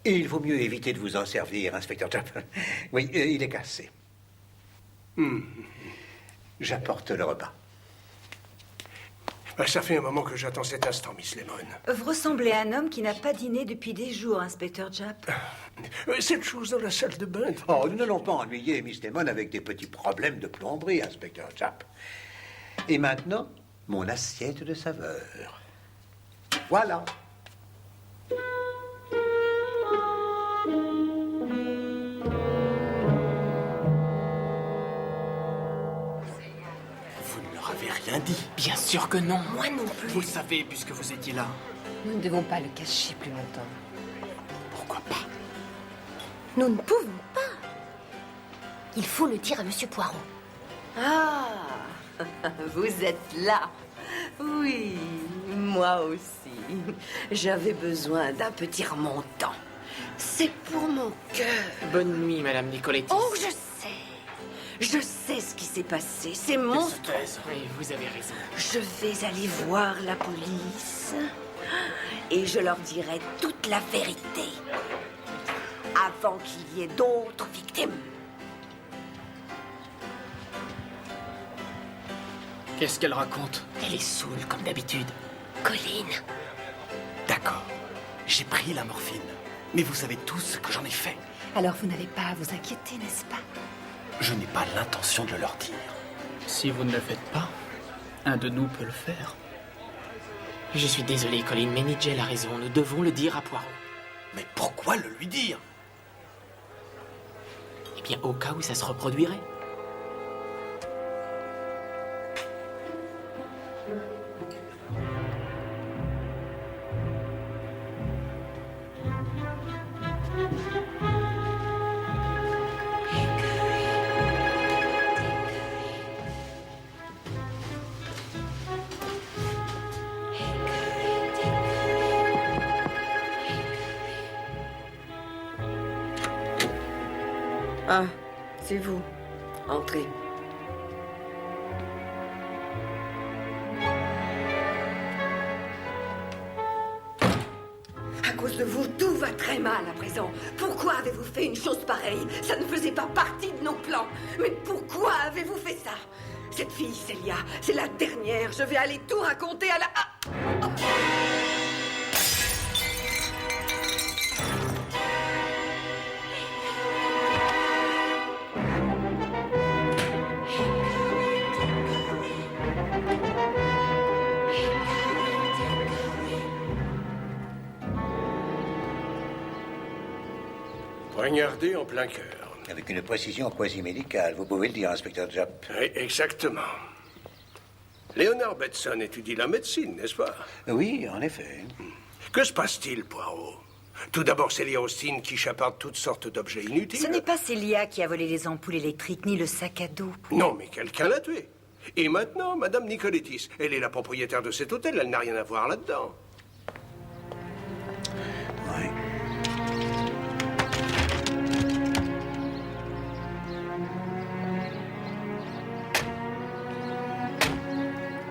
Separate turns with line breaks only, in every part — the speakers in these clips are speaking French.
Et il vaut mieux éviter de vous en servir, inspecteur Japp. Oui, il est cassé. J'apporte le repas.
Ça fait un moment que j'attends cet instant, Miss Lemon.
Vous ressemblez à un homme qui n'a pas dîné depuis des jours, inspecteur Japp.
Cette chose dans la salle de bain...
Oh, nous n'allons pas ennuyer Miss Lemon avec des petits problèmes de plomberie, inspecteur Japp. Et maintenant, mon assiette de saveur. Voilà.
Vous ne leur avez rien dit.
Bien sûr que non.
Moi non plus.
Vous le savez puisque vous étiez là.
Nous ne devons pas le cacher plus longtemps.
Pourquoi pas?
Nous ne pouvons pas. Il faut le dire à Monsieur Poirot.
Ah, vous êtes là. Oui, moi aussi. J'avais besoin d'un petit remontant. C'est pour mon cœur.
Bonne nuit, Madame Nicoletti.
Oh, je sais. Je sais ce qui s'est passé. C'est monstrueux.
Oui, vous avez raison.
Je vais aller voir la police et je leur dirai toute la vérité avant qu'il y ait d'autres victimes.
Qu'est-ce qu'elle raconte? Elle est saoule, comme d'habitude.
Colline.
D'accord. J'ai pris la morphine. Mais vous savez tous ce que j'en ai fait.
Alors vous n'avez pas à vous inquiéter, n'est-ce pas?
Je n'ai pas l'intention de le leur dire.
Si vous ne le faites pas, un de nous peut le faire. Je suis désolé, Colline, mais Nigel a raison. Nous devons le dire à Poirot.
Mais pourquoi le lui dire?
Eh bien, au cas où ça se reproduirait.
Ah, c'est vous. Entrez. À cause de vous, tout va très mal à présent. Pourquoi avez-vous fait une chose pareille? Ça ne faisait pas partie de nos plans. Mais pourquoi avez-vous fait ça? Cette fille, Célia, c'est la dernière. Je vais aller tout raconter à la... Ah!
Poignardé en plein cœur.
Avec une précision quasi médicale, vous pouvez le dire, inspecteur Japp.
Oui, exactement. Léonard Betson étudie la médecine, n'est-ce pas?
Oui, en effet.
Que se passe-t-il, Poirot? Tout d'abord, Célia Austin qui chaparde toutes sortes d'objets inutiles.
Ce n'est pas Célia qui a volé les ampoules électriques ni le sac à dos.
Non, mais quelqu'un l'a tué. Et maintenant, Madame Nicolettis, elle est la propriétaire de cet hôtel, elle n'a rien à voir là-dedans.
Oui.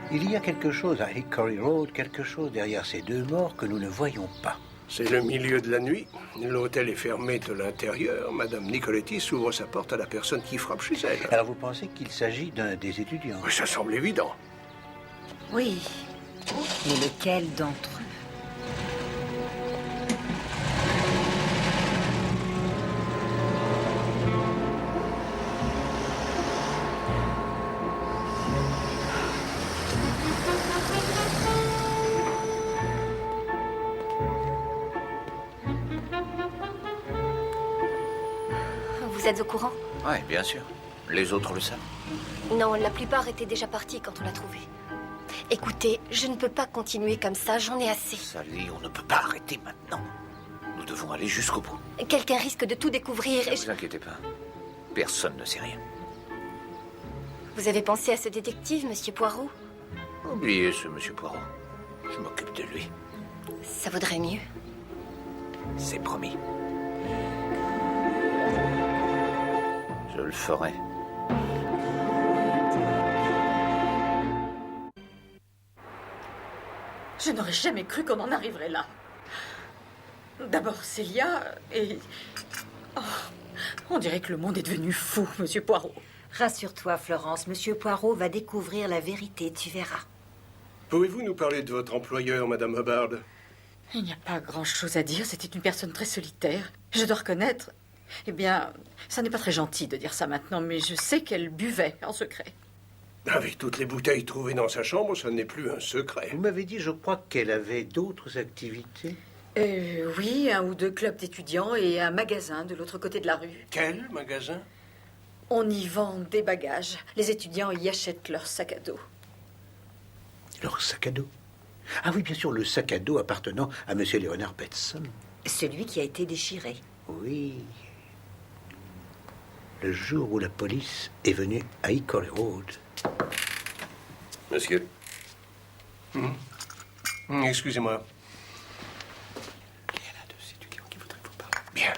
Il y a quelque chose à Hickory Road, quelque chose derrière ces deux morts que nous ne voyons pas.
C'est le milieu de la nuit. L'hôtel est fermé de l'intérieur. Madame Nicolettis ouvre sa porte à la personne qui frappe chez elle.
Alors vous pensez qu'il s'agit d'un des étudiants?
Oui, ça semble évident.
Oui. Mais lequel d'entre eux?
Vous êtes au courant?
Oui, bien sûr. Les autres le savent.
Non, la plupart étaient déjà partis quand on l'a trouvé. Écoutez, je ne peux pas continuer comme ça, j'en ai assez.
Sally, on ne peut pas arrêter maintenant. Nous devons aller jusqu'au bout.
Quelqu'un risque de tout découvrir
Ne
et
vous inquiétez pas. Personne ne sait rien.
Vous avez pensé à ce détective, Monsieur Poirot?
Oubliez ce monsieur Poirot. Je m'occupe de lui.
Ça vaudrait mieux.
C'est promis. Je le ferai.
Je n'aurais jamais cru qu'on en arriverait là. d'abord Célia et... Oh, on dirait que le monde est devenu fou, Monsieur Poirot.
Rassure-toi, Florence, Monsieur Poirot va découvrir la vérité, tu verras.
Pouvez-vous nous parler de votre employeur, Madame Hubbard?
Il n'y a pas grand-chose à dire, c'était une personne très solitaire. Je dois reconnaître... Eh bien, ça n'est pas très gentil de dire ça maintenant, mais je sais qu'elle buvait en secret.
Avec toutes les bouteilles trouvées dans sa chambre, ça n'est plus un secret.
Vous m'avez dit, je crois, qu'elle avait d'autres activités.
Oui, 1 ou 2 clubs d'étudiants et un magasin de l'autre côté de la rue.
Quel magasin?
On y vend des bagages. Les étudiants y achètent leurs sacs à dos.
Leur sac à dos? Ah oui, bien sûr, le sac à dos appartenant à Monsieur Leonard Betson.
Celui qui a été déchiré.
Oui. Le jour où la police est venue à Hickory Road.
Monsieur? Excusez-moi.
Il y a là 2 étudiants qui voudraient vous parler.
Bien.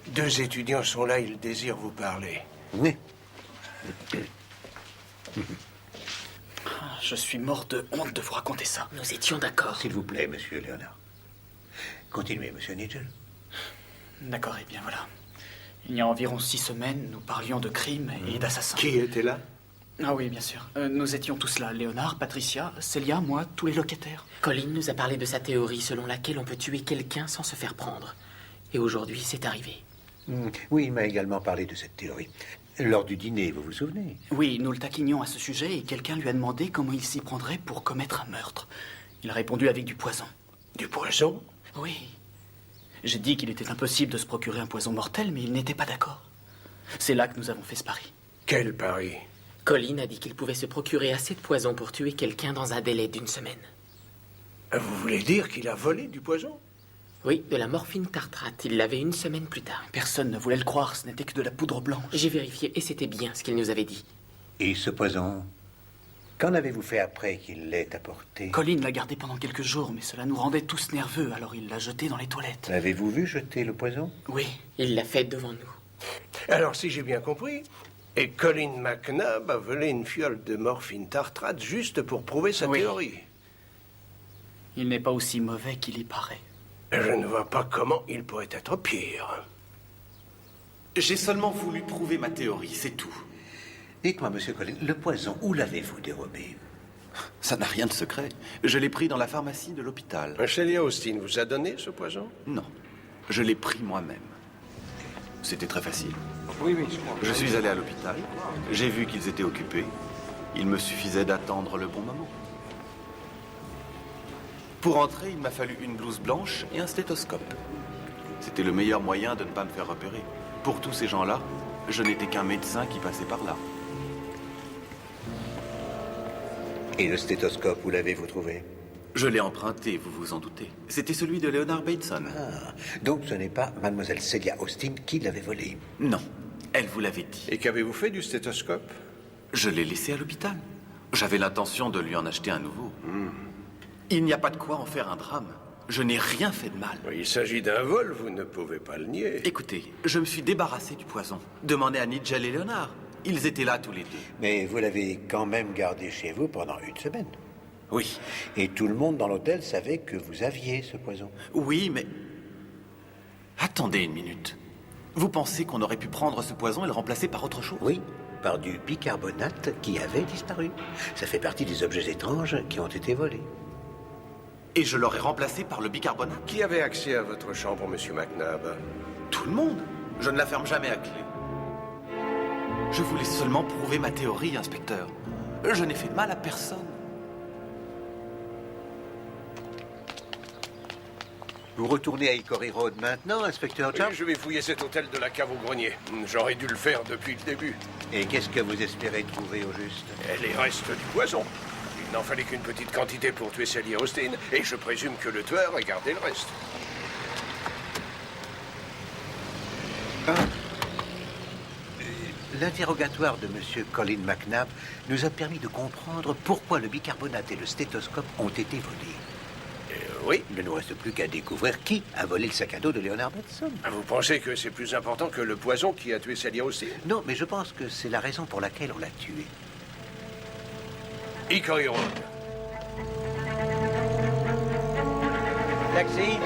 2 étudiants sont là, ils désirent vous parler.
Oui.
Je suis mort de honte de vous raconter ça. Nous étions d'accord.
S'il vous plaît, Monsieur Leonard. Continuez, Monsieur Nigel.
D'accord, et bien voilà. Il y a environ 6 semaines, nous parlions de crimes et d'assassins.
Qui était là?
Ah oui, bien sûr. Nous étions tous là. Léonard, Patricia, Célia, moi, tous les locataires.
Colin nous a parlé de sa théorie selon laquelle on peut tuer quelqu'un sans se faire prendre. Et aujourd'hui, c'est arrivé.
Oui, il m'a également parlé de cette théorie. Lors du dîner, vous vous souvenez?
Oui, nous le taquinions à ce sujet et quelqu'un lui a demandé comment il s'y prendrait pour commettre un meurtre. Il a répondu avec du poison.
Du poison?
Oui. J'ai dit qu'il était impossible de se procurer un poison mortel, mais il n'était pas d'accord. C'est là que nous avons fait ce pari.
Quel pari?
Colin a dit qu'il pouvait se procurer assez de poison pour tuer quelqu'un dans un délai d'1 semaine.
Vous voulez dire qu'il a volé du poison?
Oui, de la morphine tartrate. Il l'avait 1 semaine plus tard.
Personne ne voulait le croire, ce n'était que de la poudre blanche.
J'ai vérifié et c'était bien ce qu'il nous avait dit.
Et ce poison, qu'en avez-vous fait après qu'il l'ait apporté?
Colin l'a gardé pendant quelques jours, mais cela nous rendait tous nerveux, alors il l'a jeté dans les toilettes.
L'avez-vous vu jeter le poison?
Oui.
Il l'a fait devant nous.
Alors, si j'ai bien compris, et Colin McNabb a volé une fiole de morphine tartrate juste pour prouver sa théorie.
Il n'est pas aussi mauvais qu'il y paraît.
Je ne vois pas comment il pourrait être pire.
J'ai seulement voulu prouver ma théorie, c'est tout.
Dites-moi, Monsieur Collins, le poison, où l'avez-vous dérobé?
Ça n'a rien de secret. Je l'ai pris dans la pharmacie de l'hôpital.
Chélia Austin vous a donné ce poison?
Non, je l'ai pris moi-même. C'était très facile.
Oui.
Je suis allé à l'hôpital, j'ai vu qu'ils étaient occupés. Il me suffisait d'attendre le bon moment. Pour entrer, il m'a fallu une blouse blanche et un stéthoscope. C'était le meilleur moyen de ne pas me faire repérer. Pour tous ces gens-là, je n'étais qu'un médecin qui passait par là.
Et le stéthoscope, où l'avez-vous trouvé?
Je l'ai emprunté, vous vous en doutez. C'était celui de Leonard Bateson.
Ah, donc ce n'est pas mademoiselle Celia Austin qui l'avait volé?
Non, elle vous l'avait dit.
Et qu'avez-vous fait du stéthoscope?
Je l'ai laissé à l'hôpital. J'avais l'intention de lui en acheter un nouveau. Il n'y a pas de quoi en faire un drame. Je n'ai rien fait de mal.
Il s'agit d'un vol, vous ne pouvez pas le nier.
Écoutez, je me suis débarrassé du poison. Demandez à Nigel et Leonard. Ils étaient là tous les deux.
Mais vous l'avez quand même gardé chez vous pendant 1 semaine.
Oui.
Et tout le monde dans l'hôtel savait que vous aviez ce poison.
Oui, mais... Attendez une minute. Vous pensez qu'on aurait pu prendre ce poison et le remplacer par autre chose?
Oui, par du bicarbonate qui avait disparu. Ça fait partie des objets étranges qui ont été volés.
Et je l'aurais remplacé par le bicarbonate?
Qui avait accès à votre chambre, Monsieur McNabb?
Tout le monde. Je ne la ferme jamais à clé. Je voulais seulement prouver ma théorie, inspecteur. Je n'ai fait de mal à personne.
Vous retournez à Hickory Road maintenant, inspecteur Job?
Je vais fouiller cet hôtel de la cave au grenier. J'aurais dû le faire depuis le début.
Et qu'est-ce que vous espérez trouver au juste?
Les restes du poison. Il n'en fallait qu'une petite quantité pour tuer Celia Austin, et je présume que le tueur a gardé le reste.
L'interrogatoire de M. Colin McNabb nous a permis de comprendre pourquoi le bicarbonate et le stéthoscope ont été volés. Oui, il ne nous reste plus qu'à découvrir qui a volé le sac à dos de Leonard Bateson.
Vous pensez que c'est plus important que le poison qui a tué Celia Austin?
Non, mais je pense que c'est la raison pour laquelle on l'a tué.
Hickory Road.
Taxi.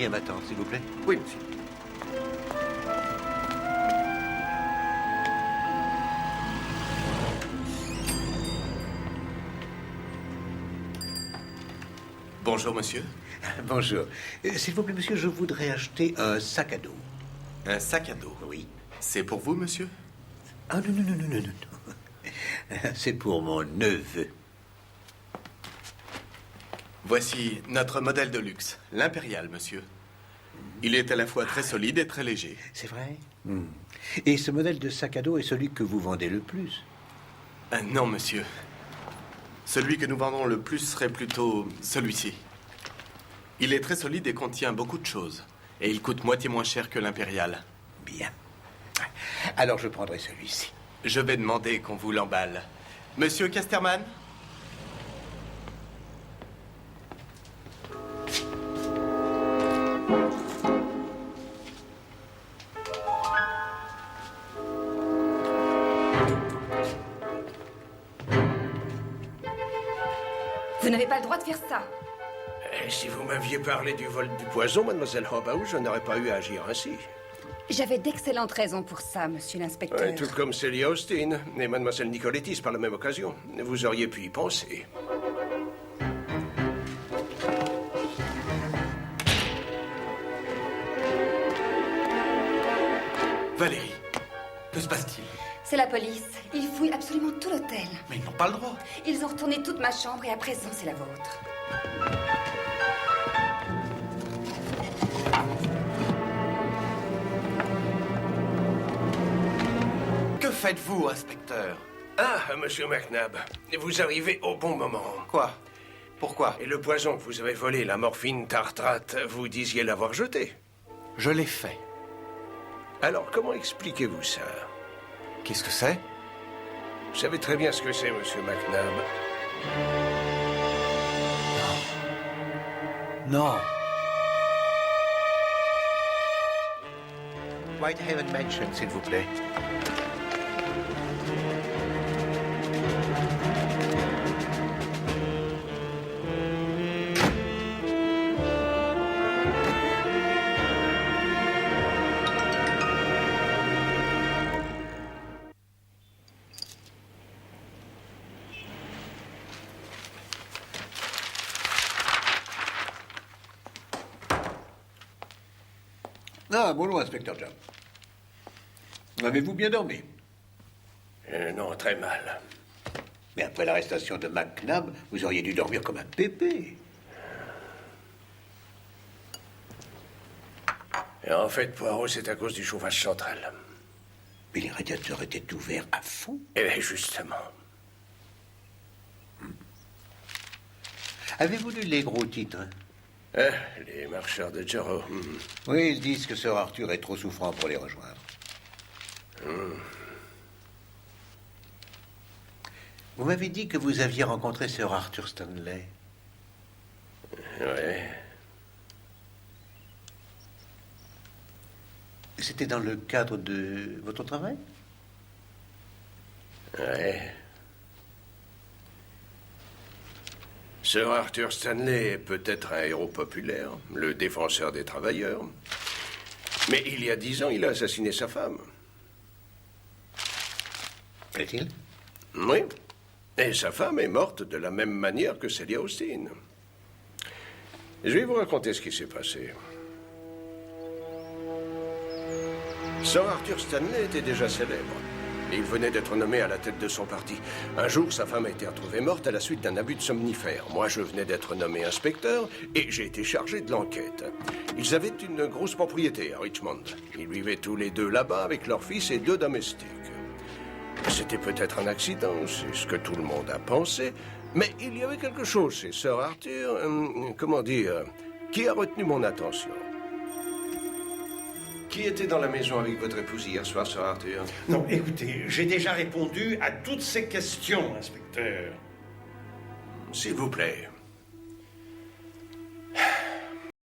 à ma tante, s'il vous plaît.
Oui, monsieur.
Bonjour, monsieur.
Bonjour. S'il vous plaît, monsieur, je voudrais acheter un sac à dos.
Un sac à dos?
Oui.
C'est pour vous, monsieur?
Ah non, non, non, non, non, non. C'est pour mon neveu.
Voici notre modèle de luxe, l'Impérial, monsieur. Il est à la fois très solide et très léger.
C'est vrai? Et ce modèle de sac à dos est celui que vous vendez le plus?
Non, monsieur. Celui que nous vendons le plus serait plutôt celui-ci. Il est très solide et contient beaucoup de choses. Et il coûte moitié moins cher que l'Impérial.
Bien. Alors je prendrai celui-ci.
Je vais demander qu'on vous l'emballe. Monsieur Casterman?
Vous n'avez pas le droit de faire ça.
Si vous m'aviez parlé du vol du poison, mademoiselle Hobaou, je n'aurais pas eu à agir ainsi.
J'avais d'excellentes raisons pour ça, monsieur l'inspecteur.
Ouais, tout comme Celia Austin et mademoiselle Nicolettis par la même occasion. Vous auriez pu y penser.
Valérie, que se passe-t-il?
C'est la police. Ils fouillent absolument tout l'hôtel.
Mais ils n'ont pas le droit.
Ils ont retourné toute ma chambre et à présent, c'est la vôtre.
Que faites-vous, inspecteur?
Ah, monsieur McNabb, vous arrivez au bon moment.
Quoi? Pourquoi?
Et le poison que vous avez volé, la morphine tartrate, vous disiez l'avoir jeté.
Je l'ai fait.
Alors, comment expliquez-vous ça?
Qu'est-ce que c'est?
Vous savez très bien ce que c'est, monsieur McNabb.
Non.
Whitehaven Mansion, s'il vous plaît. Ah, bonjour, inspecteur John. Avez-vous bien dormi?
Non, très mal.
Mais après l'arrestation de McNabb, vous auriez dû dormir comme un bébé.
Et en fait, Poirot, c'est à cause du chauffage central.
Mais les radiateurs étaient ouverts à fond.
Eh bien, justement.
Avez-vous lu les gros titres?
Les marcheurs de Jarrow.
Oui, ils disent que Sir Arthur est trop souffrant pour les rejoindre. Vous m'avez dit que vous aviez rencontré Sir Arthur Stanley.
Ouais.
C'était dans le cadre de votre travail?
Ouais. Sir Arthur Stanley est peut-être un héros populaire, le défenseur des travailleurs. Mais il y a 10 ans, il a assassiné sa femme.
Est-il?
Oui. Et sa femme est morte de la même manière que Celia Austin. Je vais vous raconter ce qui s'est passé. Sir Arthur Stanley était déjà célèbre. Il venait d'être nommé à la tête de son parti. Un jour, sa femme a été retrouvée morte à la suite d'un abus de somnifères. Moi, je venais d'être nommé inspecteur et j'ai été chargé de l'enquête. Ils avaient une grosse propriété à Richmond. Ils vivaient tous les deux là-bas avec leur fils et 2 domestiques. C'était peut-être un accident, c'est ce que tout le monde a pensé, mais il y avait quelque chose chez Sir Arthur, comment dire, qui a retenu mon attention. Qui était dans la maison avec votre épouse hier soir, Sir Arthur?
Non, écoutez, j'ai déjà répondu à toutes ces questions, inspecteur.
S'il vous plaît.